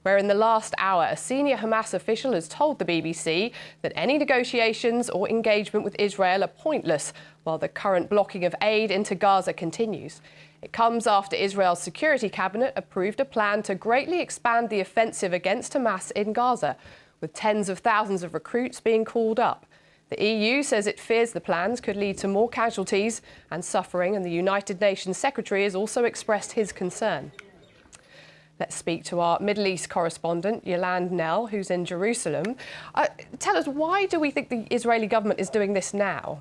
where in the last hour, a senior Hamas official has told the BBC that any negotiations or engagement with Israel are pointless while the current blocking of aid into Gaza continues. It comes after Israel's Security Cabinet approved a plan to greatly expand the offensive against Hamas in Gaza, with tens of thousands of recruits being called up. The EU says it fears the plans could lead to more casualties and suffering, and the United Nations Secretary has also expressed his concern. Let's speak to our Middle East correspondent, Yolande Knell, who's in Jerusalem. Tell us, why do we think the Israeli government is doing this now?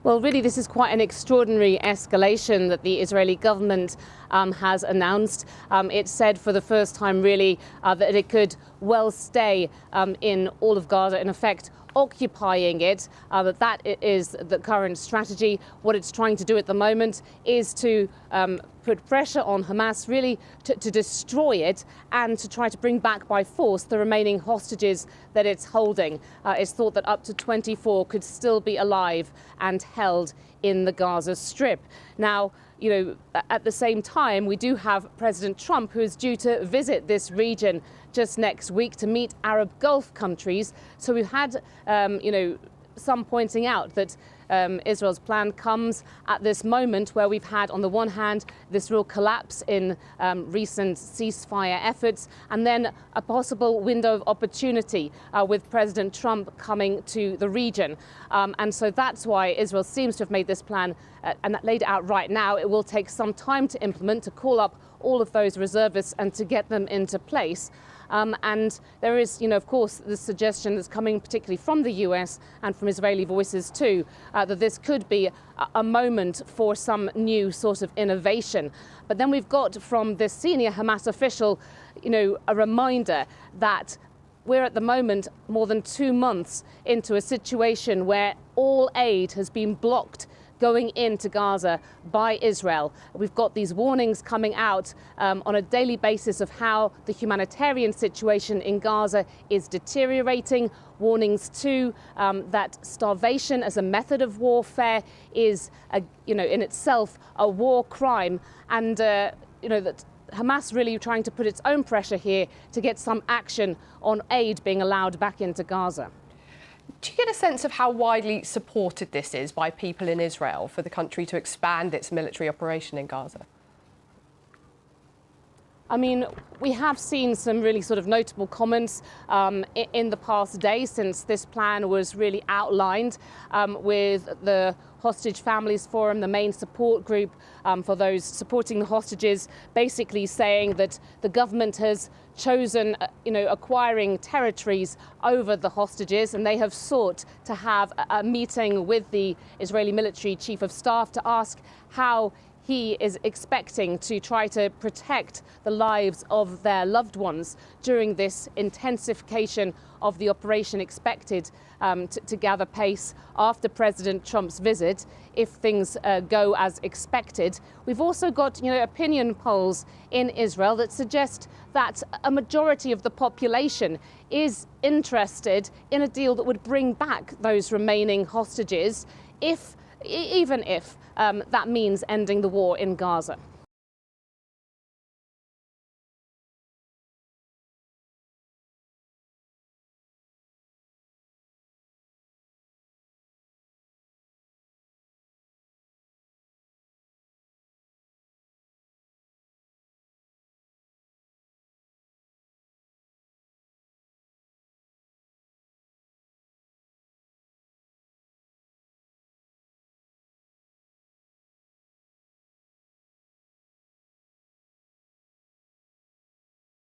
Well, really, this is quite an extraordinary escalation that the Israeli government has announced. It said for the first time, really, that it could well stay in all of Gaza, in effect, occupying it, that is the current strategy. What it's trying to do at the moment is to put pressure on Hamas, really to destroy it and to try to bring back by force the remaining hostages that it's holding. It's thought that up to 24 could still be alive and held in the Gaza Strip. Now, you know, at the same time, we do have President Trump, who is due to visit this region just next week to meet Arab Gulf countries. So we've had, you know, some pointing out that Israel's plan comes at this moment where we've had, on the one hand, this real collapse in recent ceasefire efforts, and then a possible window of opportunity with President Trump coming to the region. And so that's why Israel seems to have made this plan and laid it out right now. It will take some time to implement, to call up all of those reservists and to get them into place. And there is, you know, of course, the suggestion that's coming particularly from the US and from Israeli voices too, that this could be a moment for some new sort of innovation. But then we've got from this senior Hamas official, you know, a reminder that we're at the moment more than 2 months into a situation where all aid has been blocked going into Gaza by Israel. We've got these warnings coming out on a daily basis of how the humanitarian situation in Gaza is deteriorating. Warnings too that starvation as a method of warfare is, you know, in itself a war crime, and you know that Hamas really trying to put its own pressure here to get some action on aid being allowed back into Gaza. Do you get a sense of how widely supported this is by people in Israel for the country to expand its military operation in Gaza? I mean, we have seen some really sort of notable comments in the past day since this plan was really outlined, with the Hostage Families Forum, the main support group for those supporting the hostages, basically saying that the government has chosen, you know, acquiring territories over the hostages, and they have sought to have a meeting with the Israeli military chief of staff to ask how he is expecting to try to protect the lives of their loved ones during this intensification of the operation expected to gather pace after President Trump's visit, if things go as expected. We've also got, you know, opinion polls in Israel that suggest that a majority of the population is interested in a deal that would bring back those remaining hostages, even if that means ending the war in Gaza.